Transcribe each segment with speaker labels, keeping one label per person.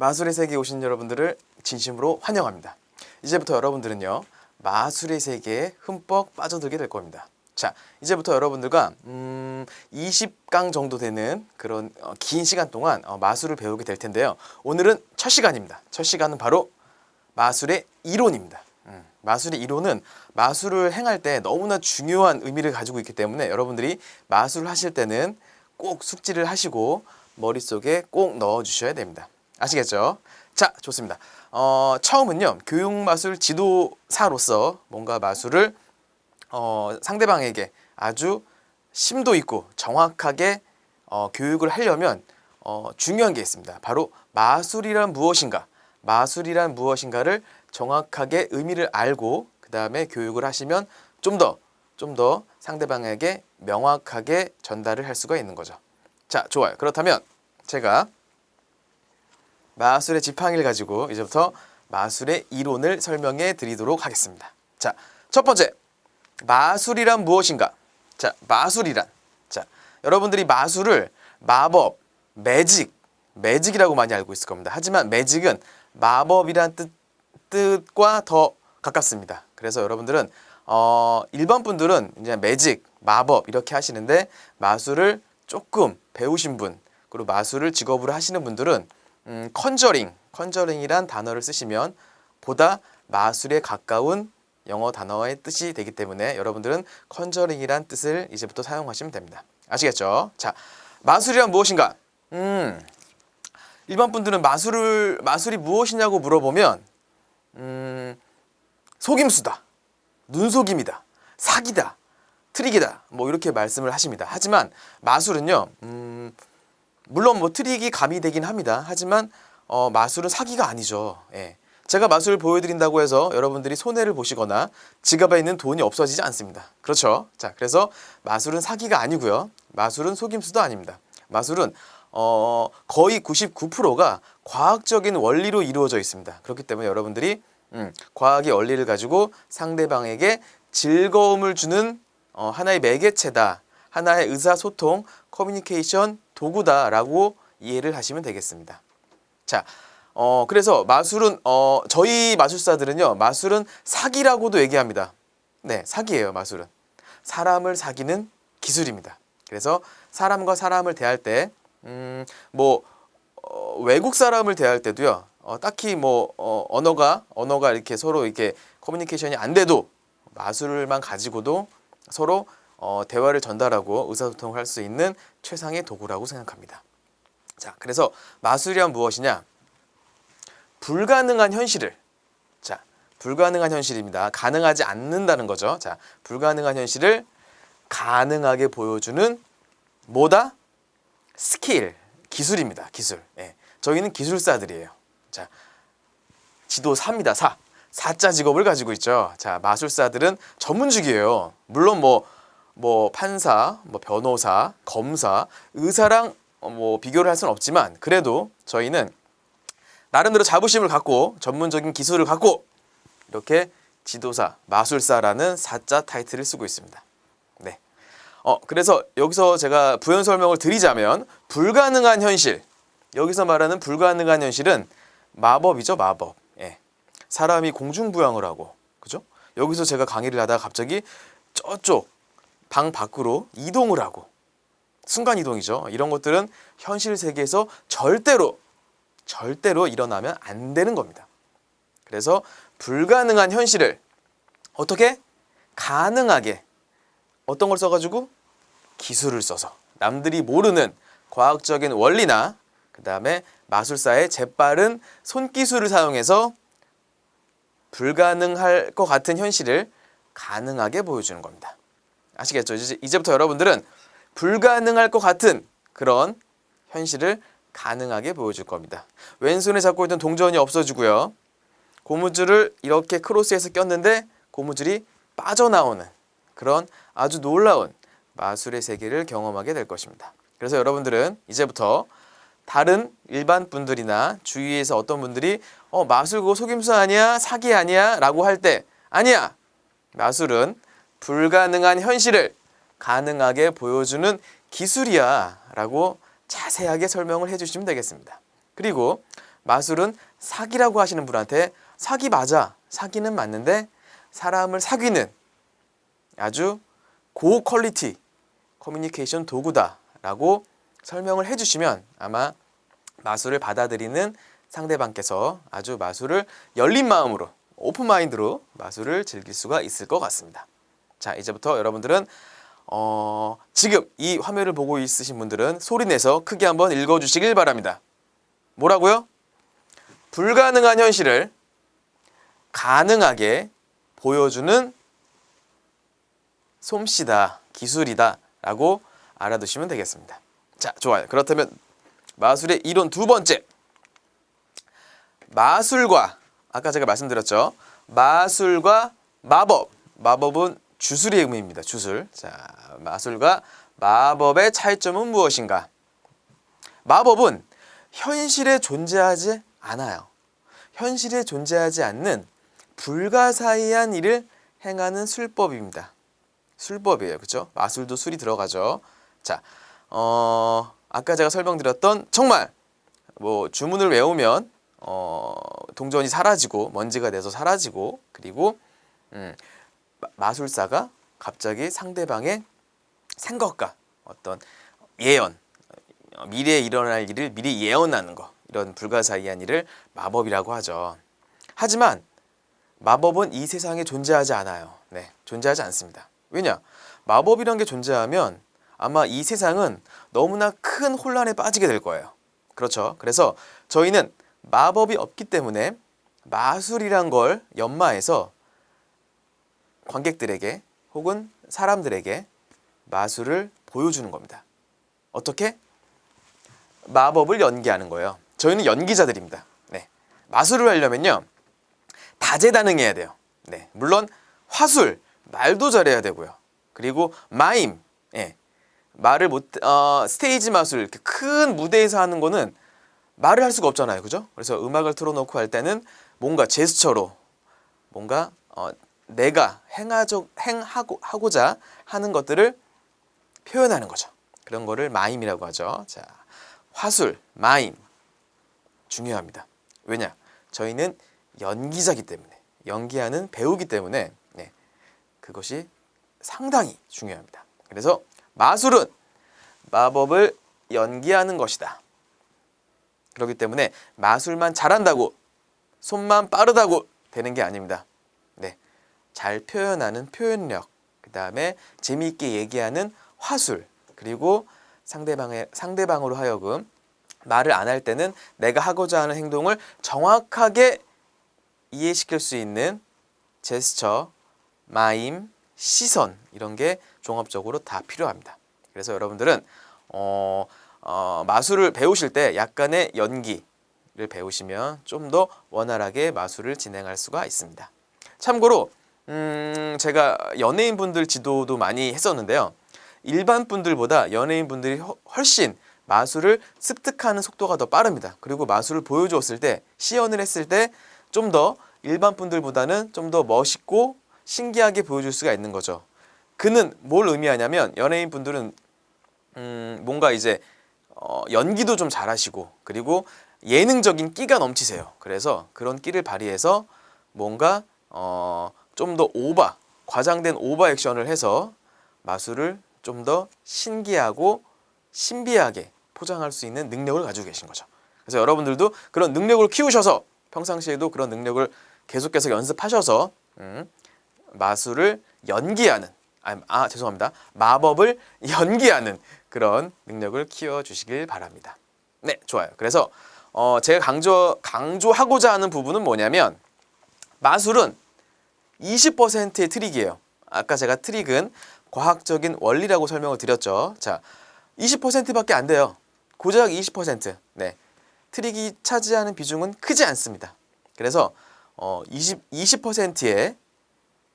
Speaker 1: 마술의 세계에 오신 여러분들을 진심으로 환영합니다. 이제부터 여러분들은요, 마술의 세계에 흠뻑 빠져들게 될 겁니다. 자, 이제부터 여러분들과 20강 정도 되는 그런 긴 시간 동안 마술을 배우게 될 텐데요. 오늘은 첫 시간입니다. 첫 시간은 바로 마술의 이론입니다. 마술의 이론은 마술을 행할 때 너무나 중요한 의미를 가지고 있기 때문에 여러분들이 마술을 하실 때는 꼭 숙지를 하시고 머릿속에 꼭 넣어주셔야 됩니다. 아시겠죠? 자, 좋습니다. 처음은요, 교육마술 지도사로서 뭔가 마술을 상대방에게 아주 심도 있고 정확하게 교육을 하려면 중요한 게 있습니다. 바로 마술이란 무엇인가, 마술이란 무엇인가를 정확하게 의미를 알고 그 다음에 교육을 하시면 좀 더 상대방에게 명확하게 전달을 할 수가 있는 거죠. 자, 좋아요. 그렇다면 제가 마술의 지팡이를 가지고 이제부터 마술의 이론을 설명해 드리도록 하겠습니다. 자, 첫 번째, 마술이란 무엇인가? 자, 마술이란. 자, 여러분들이 마술을 마법, 매직이라고 많이 알고 있을 겁니다. 하지만 매직은 마법이란 뜻과 더 가깝습니다. 그래서 여러분들은 일반 분들은 이제 매직, 마법 이렇게 하시는데 마술을 조금 배우신 분, 그리고 마술을 직업으로 하시는 분들은 컨저링이란 단어를 쓰시면 보다 마술에 가까운 영어 단어의 뜻이 되기 때문에 여러분들은 컨저링이란 뜻을 이제부터 사용하시면 됩니다. 아시겠죠? 자, 마술이란 무엇인가? 일반 분들은 마술이 무엇이냐고 물어보면 속임수다, 눈속임이다, 사기다, 트릭이다, 뭐 이렇게 말씀을 하십니다. 하지만 마술은요, 물론 뭐 트릭이 가미되긴 합니다. 하지만 마술은 사기가 아니죠. 예. 제가 마술을 보여드린다고 해서 여러분들이 손해를 보시거나 지갑에 있는 돈이 없어지지 않습니다. 그렇죠? 자, 그래서 마술은 사기가 아니고요. 마술은 속임수도 아닙니다. 마술은 거의 99%가 과학적인 원리로 이루어져 있습니다. 그렇기 때문에 여러분들이 과학의 원리를 가지고 상대방에게 즐거움을 주는 하나의 매개체다, 하나의 의사소통, 커뮤니케이션 도구다라고 이해를 하시면 되겠습니다. 자, 그래서 마술은 저희 마술사들은요, 마술은 사기라고도 얘기합니다. 네, 사기예요. 마술은 사람을 사기는 기술입니다. 그래서 사람과 사람을 대할 때 외국 사람을 대할 때도요, 딱히 언어가 이렇게 서로 이렇게 커뮤니케이션이 안 돼도 마술만 가지고도 서로 대화를 전달하고 의사소통을 할 수 있는 최상의 도구라고 생각합니다. 자, 그래서 마술이란 무엇이냐? 불가능한 현실을, 자, 불가능한 현실입니다. 가능하지 않는다는 거죠. 자, 불가능한 현실을 가능하게 보여주는 뭐다? 스킬, 기술입니다. 기술. 예. 저희는 기술사들이에요. 자, 지도사입니다. 사자 직업을 가지고 있죠. 자, 마술사들은 전문직이에요. 물론 판사, 변호사, 검사, 의사랑 비교를 할 수는 없지만 그래도 저희는 나름대로 자부심을 갖고 전문적인 기술을 갖고 이렇게 지도사, 마술사라는 사자 타이틀을 쓰고 있습니다. 네. 그래서 여기서 제가 부연 설명을 드리자면 불가능한 현실, 여기서 말하는 불가능한 현실은 마법이죠, 마법. 예. 사람이 공중부양을 하고, 그죠? 여기서 제가 강의를 하다가 갑자기 저쪽 방 밖으로 이동을 하고, 순간이동이죠. 이런 것들은 현실 세계에서 절대로 일어나면 안 되는 겁니다. 그래서 불가능한 현실을 어떻게? 가능하게 어떤 걸 써가지고? 기술을 써서 남들이 모르는 과학적인 원리나 그 다음에 마술사의 재빠른 손기술을 사용해서 불가능할 것 같은 현실을 가능하게 보여주는 겁니다. 아시겠죠? 이제부터 여러분들은 불가능할 것 같은 그런 현실을 가능하게 보여줄 겁니다. 왼손에 잡고 있던 동전이 없어지고요. 고무줄을 이렇게 크로스해서 꼈는데 고무줄이 빠져나오는 그런 아주 놀라운 마술의 세계를 경험하게 될 것입니다. 그래서 여러분들은 이제부터 다른 일반 분들이나 주위에서 어떤 분들이 마술 그거 속임수 아니야? 사기 아니야? 라고 할 때 아니야! 마술은 불가능한 현실을 가능하게 보여주는 기술이야 라고 자세하게 설명을 해주시면 되겠습니다. 그리고 마술은 사기라고 하시는 분한테 사기 맞아. 사기는 맞는데 사람을 사귀는 아주 고퀄리티 커뮤니케이션 도구다라고 설명을 해주시면 아마 마술을 받아들이는 상대방께서 아주 마술을 열린 마음으로 오픈 마인드로 마술을 즐길 수가 있을 것 같습니다. 자, 이제부터 여러분들은 지금 이 화면을 보고 있으신 분들은 소리내서 크게 한번 읽어주시길 바랍니다. 뭐라고요? 불가능한 현실을 가능하게 보여주는 솜씨다, 기술이다 라고 알아두시면 되겠습니다. 자, 좋아요. 그렇다면 마술의 이론 두 번째. 마술과 아까 제가 말씀드렸죠. 마술과 마법. 마법은 주술의 의미입니다. 주술. 자, 마술과 마법의 차이점은 무엇인가? 마법은 현실에 존재하지 않아요. 현실에 존재하지 않는 불가사의한 일을 행하는 술법입니다. 술법이에요. 그렇죠? 마술도 술이 들어가죠. 자, 아까 제가 설명드렸던 정말 뭐 주문을 외우면 동전이 사라지고 먼지가 돼서 사라지고 그리고 마술사가 갑자기 상대방의 생각과 어떤 예언, 미래에 일어날 일을 미리 예언하는 거, 이런 불가사의한 일을 마법이라고 하죠. 하지만 마법은 이 세상에 존재하지 않아요. 네, 존재하지 않습니다. 왜냐? 마법이란 게 존재하면 아마 이 세상은 너무나 큰 혼란에 빠지게 될 거예요. 그렇죠? 그래서 저희는 마법이 없기 때문에 마술이란 걸 연마해서 관객들에게 혹은 사람들에게 마술을 보여주는 겁니다. 어떻게? 마법을 연기하는 거예요. 저희는 연기자들입니다. 네. 마술을 하려면요, 다재다능해야 돼요. 네. 물론 화술, 말도 잘해야 되고요. 그리고 마임, 예. 말을 스테이지 마술, 이렇게 큰 무대에서 하는 거는 말을 할 수가 없잖아요. 그죠? 그래서 음악을 틀어놓고 할 때는 뭔가 제스처로 뭔가 내가 하고자 하는 것들을 표현하는 거죠. 그런 거를 마임이라고 하죠. 자, 화술, 마임 중요합니다. 왜냐? 저희는 연기자기 때문에, 연기하는 배우기 때문에 네, 그것이 상당히 중요합니다. 그래서 마술은 마법을 연기하는 것이다. 그렇기 때문에 마술만 잘한다고, 손만 빠르다고 되는 게 아닙니다. 네, 잘 표현하는 표현력, 그 다음에 재미있게 얘기하는 화술, 그리고 상대방으로 하여금 말을 안 할 때는 내가 하고자 하는 행동을 정확하게 이해시킬 수 있는 제스처, 마임, 시선, 이런 게 종합적으로 다 필요합니다. 그래서 여러분들은 마술을 배우실 때 약간의 연기를 배우시면 좀 더 원활하게 마술을 진행할 수가 있습니다. 참고로 제가 연예인분들 지도도 많이 했었는데요. 일반 분들보다 연예인분들이 훨씬 마술을 습득하는 속도가 더 빠릅니다. 그리고 마술을 보여주었을 때, 시연을 했을 때 좀 더 일반 분들보다는 좀 더 멋있고 신기하게 보여줄 수가 있는 거죠. 그는 뭘 의미하냐면 연예인 분들은 뭔가 이제 연기도 좀 잘하시고 그리고 예능적인 끼가 넘치세요. 그래서 그런 끼를 발휘해서 뭔가 좀 더 과장된 오버 액션을 해서 마술을 좀 더 신기하고 신비하게 포장할 수 있는 능력을 가지고 계신 거죠. 그래서 여러분들도 그런 능력을 키우셔서 평상시에도 그런 능력을 계속해서 연습하셔서 마술을 연기하는, 죄송합니다. 마법을 연기하는 그런 능력을 키워주시길 바랍니다. 네, 좋아요. 그래서 제가 강조하고자 하는 부분은 뭐냐면 마술은 20%의 트릭이에요. 아까 제가 트릭은 과학적인 원리라고 설명을 드렸죠. 자, 20%밖에 안 돼요. 고작 20%. 네, 트릭이 차지하는 비중은 크지 않습니다. 그래서 20%의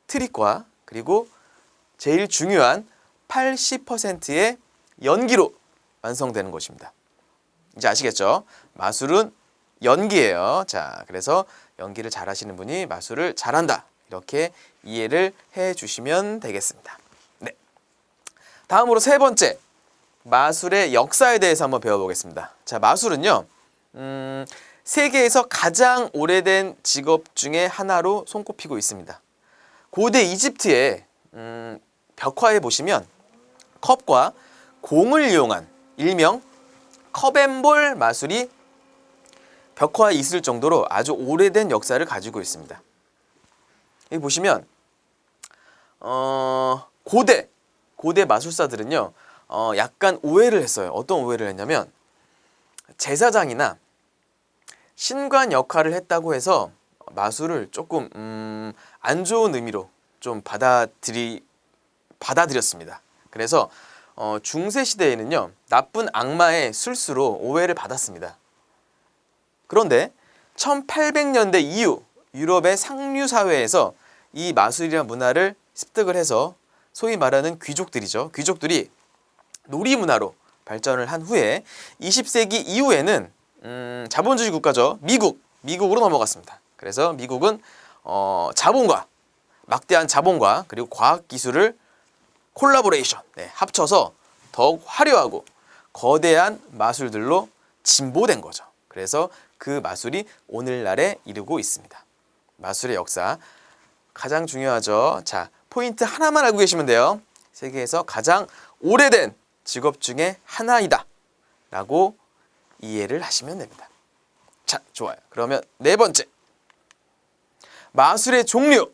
Speaker 1: 트릭과 그리고 제일 중요한 80%의 연기로 완성되는 것입니다. 이제 아시겠죠? 마술은 연기예요. 자, 그래서 연기를 잘하시는 분이 마술을 잘한다. 이렇게 이해를 해 주시면 되겠습니다. 네. 다음으로 세 번째, 마술의 역사에 대해서 한번 배워보겠습니다. 자, 마술은요, 세계에서 가장 오래된 직업 중에 하나로 손꼽히고 있습니다. 고대 이집트의 벽화에 보시면 컵과 공을 이용한 일명 컵앤볼 마술이 벽화에 있을 정도로 아주 오래된 역사를 가지고 있습니다. 여기 보시면 고대 마술사들은요 약간 오해를 했어요. 어떤 오해를 했냐면 제사장이나 신관 역할을 했다고 해서 마술을 조금 안 좋은 의미로 좀 받아들였습니다. 그래서 중세 시대에는요 나쁜 악마의 술수로 오해를 받았습니다. 그런데 1800년대 이후 유럽의 상류 사회에서 이 마술이라는 문화를 습득을 해서 소위 말하는 귀족들이죠. 귀족들이 놀이문화로 발전을 한 후에 20세기 이후에는 자본주의 국가죠. 미국으로 넘어갔습니다. 그래서 미국은 막대한 자본과 그리고 과학기술을 콜라보레이션, 합쳐서 더욱 화려하고 거대한 마술들로 진보된 거죠. 그래서 그 마술이 오늘날에 이르고 있습니다. 마술의 역사 가장 중요하죠. 자, 포인트 하나만 알고 계시면 돼요. 세계에서 가장 오래된 직업 중에 하나이다 라고 이해를 하시면 됩니다. 자, 좋아요. 그러면 네 번째, 마술의 종류.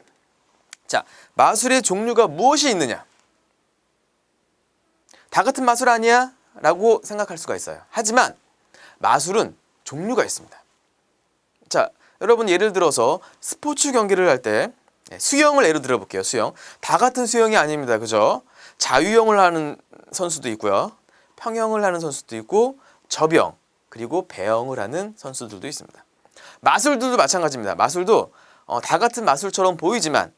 Speaker 1: 자, 마술의 종류가 무엇이 있느냐? 다 같은 마술 아니야? 라고 생각할 수가 있어요. 하지만 마술은 종류가 있습니다. 자, 여러분 예를 들어서 스포츠 경기를 할 때 수영을 예로 들어 볼게요. 수영. 다 같은 수영이 아닙니다. 그죠? 자유형을 하는 선수도 있고요. 평형을 하는 선수도 있고 접영, 그리고 배영을 하는 선수들도 있습니다. 마술들도 마찬가지입니다. 마술도 다 같은 마술처럼 보이지만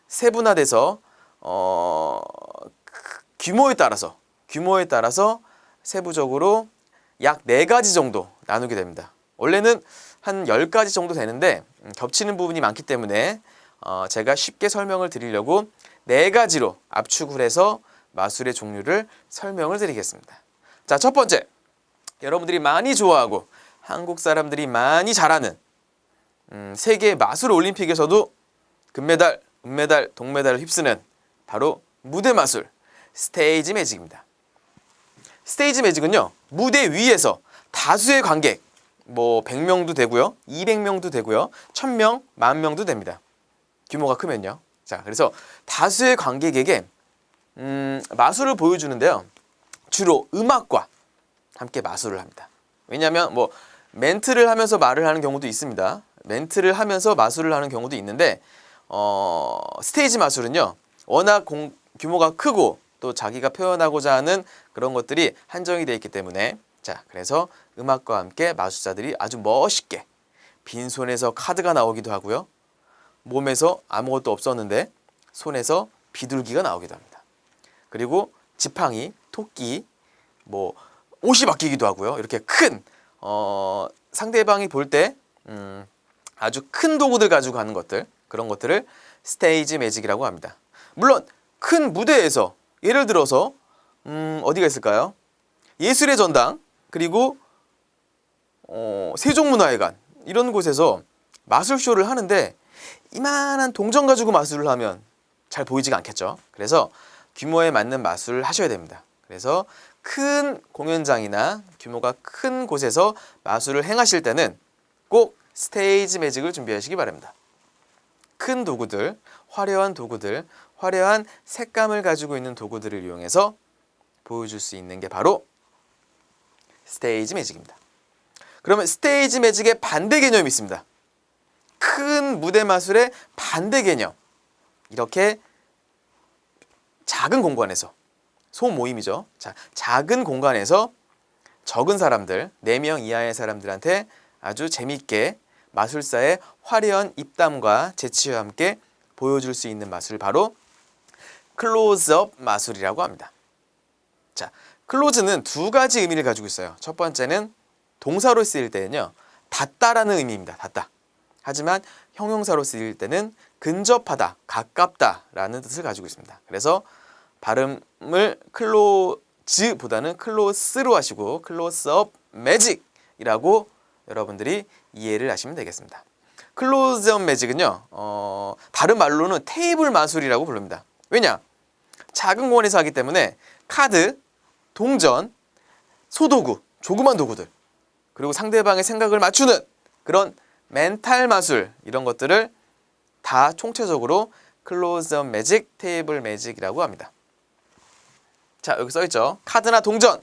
Speaker 1: 세분화돼서 규모에 따라서 세부적으로 약 4가지 정도 나누게 됩니다. 원래는 한 10가지 정도 되는데 겹치는 부분이 많기 때문에 제가 쉽게 설명을 드리려고 4가지로 압축을 해서 마술의 종류를 설명을 드리겠습니다. 자, 첫 번째, 여러분들이 많이 좋아하고 한국 사람들이 많이 잘하는 세계 마술 올림픽에서도 금메달, 은메달, 동메달을 휩쓰는 바로 무대 마술, 스테이지 매직입니다. 스테이지 매직은요, 무대 위에서 다수의 관객, 100명도 되고요, 200명도 되고요, 1000명, 10,000명도 됩니다. 규모가 크면요. 자, 그래서 다수의 관객에게 마술을 보여주는데요. 주로 음악과 함께 마술을 합니다. 왜냐하면 멘트를 하면서 말을 하는 경우도 있습니다. 멘트를 하면서 마술을 하는 경우도 있는데 스테이지 마술은요. 워낙 규모가 크고 또 자기가 표현하고자 하는 그런 것들이 한정이 되어 있기 때문에 자, 그래서 음악과 함께 마술사들이 아주 멋있게 빈손에서 카드가 나오기도 하고요. 몸에서 아무것도 없었는데 손에서 비둘기가 나오기도 합니다. 그리고 지팡이, 토끼, 옷이 바뀌기도 하고요. 이렇게 큰 상대방이 볼 때 아주 큰 도구들 가지고 가는 것들, 그런 것들을 스테이지 매직이라고 합니다. 물론 큰 무대에서 예를 들어서 어디가 있을까요? 예술의 전당, 그리고 세종문화회관 이런 곳에서 마술쇼를 하는데 이만한 동전 가지고 마술을 하면 잘 보이지가 않겠죠. 그래서 규모에 맞는 마술을 하셔야 됩니다. 그래서 큰 공연장이나 규모가 큰 곳에서 마술을 행하실 때는 꼭 스테이지 매직을 준비하시기 바랍니다. 큰 도구들, 화려한 도구들, 화려한 색감을 가지고 있는 도구들을 이용해서 보여줄 수 있는 게 바로 스테이지 매직입니다. 그러면 스테이지 매직의 반대 개념이 있습니다. 큰 무대 마술의 반대 개념. 이렇게 작은 공간에서, 소모임이죠. 자, 작은 공간에서 적은 사람들, 4명 이하의 사람들한테 아주 재미있게 마술사의 화려한 입담과 재치와 함께 보여줄 수 있는 마술, 바로 클로즈업 마술이라고 합니다. 자, 클로즈는 2가지 의미를 가지고 있어요. 첫 번째는 동사로 쓰일 때는요, 닿다라는 의미입니다. 닿다. 하지만 형용사로 쓰일 때는 근접하다, 가깝다라는 뜻을 가지고 있습니다. 그래서 발음을 클로즈보다는 클로스로 하시고 클로스업 매직이라고 여러분들이 이해를 하시면 되겠습니다. 클로즈업 매직은요, 다른 말로는 테이블 마술이라고 부릅니다. 왜냐? 작은 공원에서 하기 때문에 카드, 동전, 소도구, 조그만 도구들, 그리고 상대방의 생각을 맞추는 그런 멘탈 마술, 이런 것들을 다 총체적으로 클로즈업 매직, 테이블 매직이라고 합니다. 자, 여기 써있죠. 카드나 동전,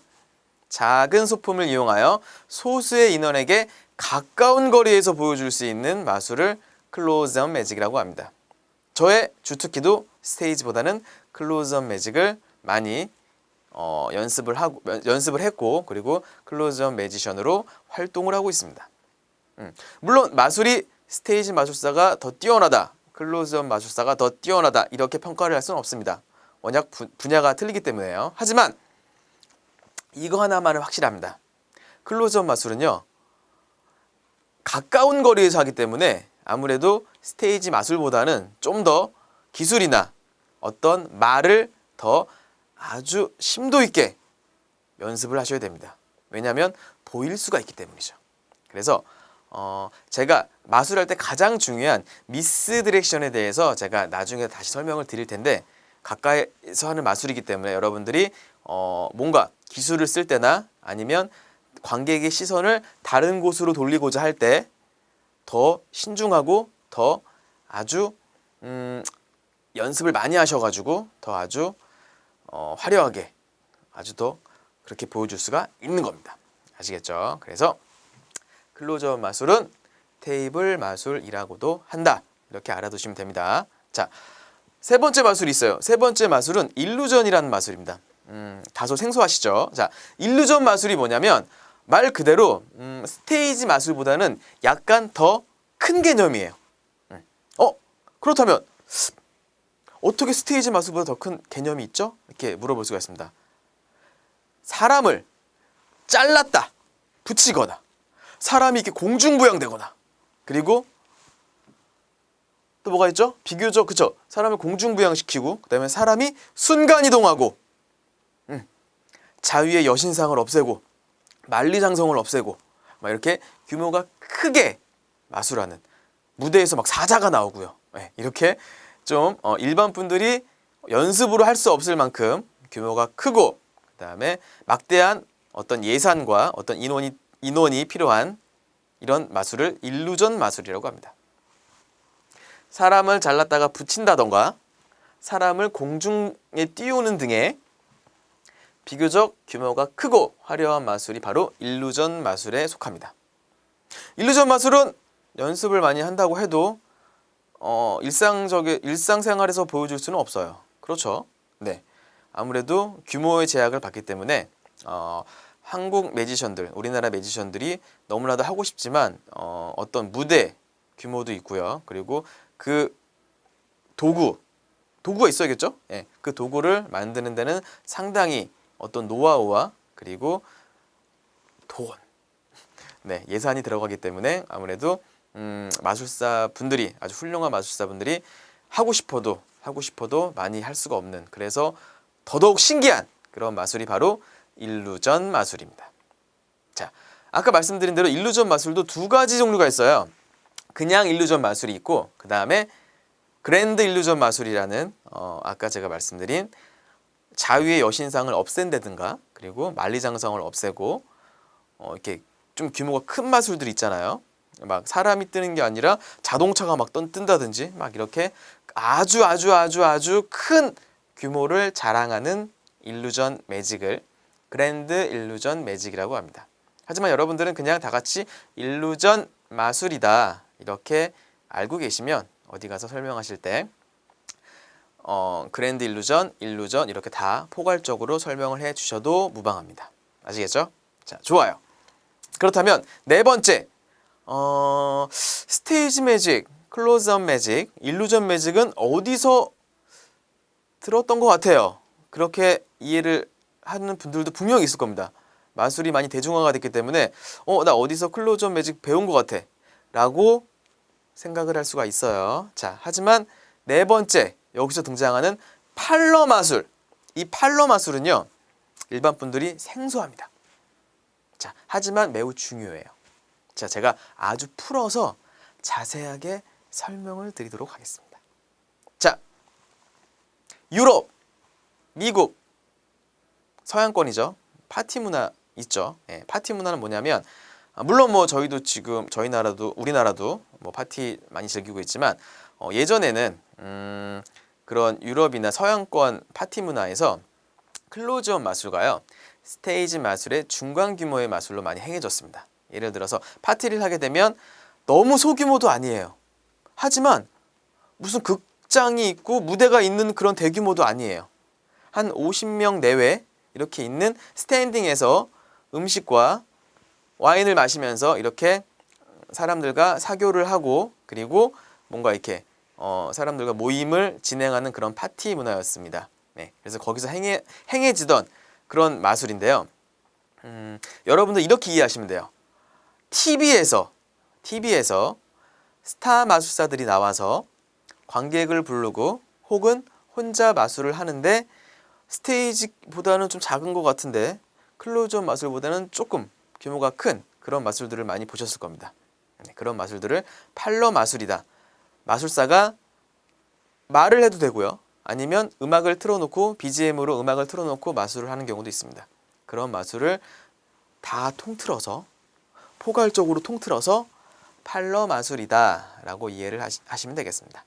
Speaker 1: 작은 소품을 이용하여 소수의 인원에게 가까운 거리에서 보여줄 수 있는 마술을 클로즈업 매직이라고 합니다. 저의 주특기도 스테이지보다는 클로즈업 매직을 많이 연습을 했고, 그리고 클로즈업 매지션으로 활동을 하고 있습니다. 물론 마술이 스테이지 마술사가 더 뛰어나다, 클로즈업 마술사가 더 뛰어나다, 이렇게 평가를 할 수는 없습니다. 워낙 분야가 틀리기 때문에요. 하지만 이거 하나만은 확실합니다. 클로즈업 마술은요, 가까운 거리에서 하기 때문에 아무래도 스테이지 마술보다는 좀 더 기술이나 어떤 말을 더 아주 심도 있게 연습을 하셔야 됩니다. 왜냐하면 보일 수가 있기 때문이죠. 그래서 제가 마술할 때 가장 중요한 미스 디렉션에 대해서 제가 나중에 다시 설명을 드릴 텐데, 가까이서 하는 마술이기 때문에 여러분들이 뭔가 기술을 쓸 때나 아니면 관객의 시선을 다른 곳으로 돌리고자 할 때 더 신중하고 더 아주 연습을 많이 하셔가지고 더 아주 화려하게 아주 더 그렇게 보여줄 수가 있는 겁니다. 아시겠죠? 그래서 클로즈업 마술은 테이블 마술이라고도 한다. 이렇게 알아두시면 됩니다. 자, 세 번째 마술이 있어요. 세 번째 마술은 일루전이라는 마술입니다. 다소 생소하시죠? 자, 일루전 마술이 뭐냐면 말 그대로 스테이지 마술보다는 약간 더 큰 개념이에요. 그렇다면 어떻게 스테이지 마술보다 더 큰 개념이 있죠? 이렇게 물어볼 수가 있습니다. 사람을 잘랐다, 붙이거나, 사람이 이렇게 공중부양되거나, 그리고 또 뭐가 있죠? 비교적, 그쵸? 사람을 공중부양시키고, 그 다음에 사람이 순간이동하고, 자위의 여신상을 없애고, 만리장성을 없애고, 막 이렇게 규모가 크게 마술하는, 무대에서 막 사자가 나오고요. 네, 이렇게 좀 일반 분들이 연습으로 할 수 없을 만큼 규모가 크고, 그 다음에 막대한 어떤 예산과 어떤 인원이 필요한 이런 마술을 일루전 마술이라고 합니다. 사람을 잘랐다가 붙인다던가 사람을 공중에 띄우는 등의 비교적 규모가 크고 화려한 마술이 바로 일루전 마술에 속합니다. 일루전 마술은 연습을 많이 한다고 해도 일상생활에서 보여줄 수는 없어요. 그렇죠? 네. 아무래도 규모의 제약을 받기 때문에 한국 매지션들, 우리나라 매지션들이 너무나도 하고 싶지만 어떤 무대 규모도 있고요. 그리고 그 도구가 있어야겠죠? 네. 그 도구를 만드는 데는 상당히 어떤 노하우와 그리고 돈, 네, 예산이 들어가기 때문에 아무래도 마술사 분들이, 아주 훌륭한 마술사 분들이 하고 싶어도 많이 할 수가 없는, 그래서 더더욱 신기한 그런 마술이 바로 일루전 마술입니다. 자, 아까 말씀드린 대로 일루전 마술도 두 가지 종류가 있어요. 그냥 일루전 마술이 있고, 그 다음에 그랜드 일루전 마술이라는 아까 제가 말씀드린 자위의 여신상을 없앤다든가, 그리고 만리장성을 없애고 이렇게 좀 규모가 큰 마술들 있잖아요. 막 사람이 뜨는 게 아니라 자동차가 막 뜬다든지, 막 이렇게 아주 큰 규모를 자랑하는 일루전 매직을 그랜드 일루전 매직이라고 합니다. 하지만 여러분들은 그냥 다 같이 일루전 마술이다 이렇게 알고 계시면 어디 가서 설명하실 때 그랜드 일루전 이렇게 다 포괄적으로 설명을 해 주셔도 무방합니다. 아시겠죠? 자, 좋아요. 그렇다면 네 번째, 스테이지 매직, 클로즈업 매직, 일루전 매직은 어디서 들었던 것 같아요. 그렇게 이해를 하는 분들도 분명히 있을 겁니다. 마술이 많이 대중화가 됐기 때문에 나 어디서 클로즈업 매직 배운 것 같아 라고 생각을 할 수가 있어요. 자, 하지만 네 번째, 여기서 등장하는 팔러 마술. 이 팔러 마술은요, 일반 분들이 생소합니다. 자, 하지만 매우 중요해요. 자, 제가 아주 풀어서 자세하게 설명을 드리도록 하겠습니다. 자, 유럽, 미국, 서양권이죠. 파티 문화 있죠. 예, 파티 문화는 뭐냐면 물론 뭐 저희도 지금 우리나라도 뭐 파티 많이 즐기고 있지만 예전에는 그런 유럽이나 서양권 파티 문화에서 클로즈업 마술가요, 스테이지 마술의 중간 규모의 마술로 많이 행해졌습니다. 예를 들어서 파티를 하게 되면 너무 소규모도 아니에요. 하지만 무슨 극장이 있고 무대가 있는 그런 대규모도 아니에요. 한 50명 내외 이렇게 있는 스탠딩에서 음식과 와인을 마시면서 이렇게 사람들과 사교를 하고, 그리고 뭔가 이렇게 사람들과 모임을 진행하는 그런 파티 문화였습니다. 네, 그래서 거기서 행해지던 그런 마술인데요. 여러분들 이렇게 이해하시면 돼요. TV에서 스타 마술사들이 나와서 관객을 부르고 혹은 혼자 마술을 하는데 스테이지보다는 좀 작은 것 같은데 클로즈업 마술보다는 조금 규모가 큰 그런 마술들을 많이 보셨을 겁니다. 그런 마술들을 팔러 마술이다. 마술사가 말을 해도 되고요. 아니면 음악을 틀어놓고 BGM으로 음악을 틀어놓고 마술을 하는 경우도 있습니다. 그런 마술을 다 통틀어서 포괄적으로 통틀어서 팔러 마술이다 라고 이해를 하시면 되겠습니다.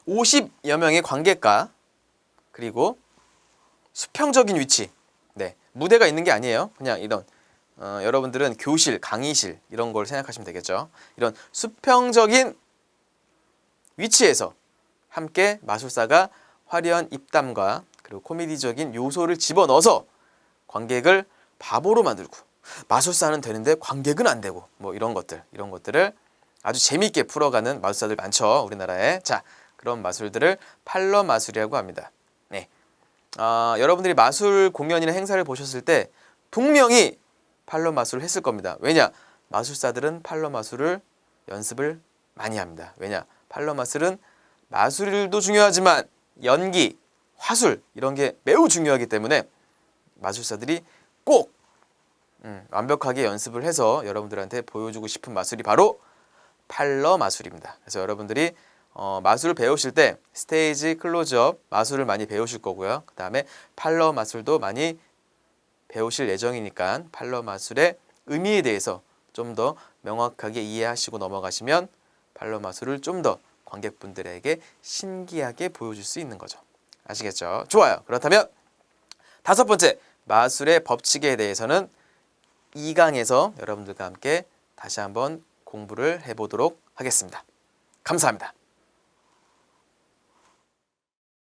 Speaker 1: 50여 명의 관객과 그리고 수평적인 위치, 네, 무대가 있는 게 아니에요. 그냥 이런 여러분들은 교실, 강의실 이런 걸 생각하시면 되겠죠. 이런 수평적인 위치에서 함께 마술사가 화려한 입담과 그리고 코미디적인 요소를 집어넣어서 관객을 바보로 만들고, 마술사는 되는데 관객은 안 되고, 뭐 이런 것들을 아주 재미있게 풀어가는 마술사들 많죠, 우리나라에. 자, 그런 마술들을 팔러 마술이라고 합니다. 네, 여러분들이 마술 공연이나 행사를 보셨을 때 분명히 팔러 마술을 했을 겁니다. 왜냐? 마술사들은 팔러 마술을 연습을 많이 합니다. 왜냐? 팔러 마술은 마술도 중요하지만 연기, 화술 이런 게 매우 중요하기 때문에 마술사들이 꼭 완벽하게 연습을 해서 여러분들한테 보여주고 싶은 마술이 바로 팔러 마술입니다. 그래서 여러분들이 마술을 배우실 때 스테이지, 클로즈업 마술을 많이 배우실 거고요. 그 다음에 팔러 마술도 많이 배우실 예정이니까 팔러 마술의 의미에 대해서 좀 더 명확하게 이해하시고 넘어가시면 팔러 마술을 좀 더 관객분들에게 신기하게 보여줄 수 있는 거죠. 아시겠죠? 좋아요. 그렇다면 5번째, 마술의 법칙에 대해서는 2강에서 여러분들과 함께 다시 한번 공부를 해보도록 하겠습니다. 감사합니다.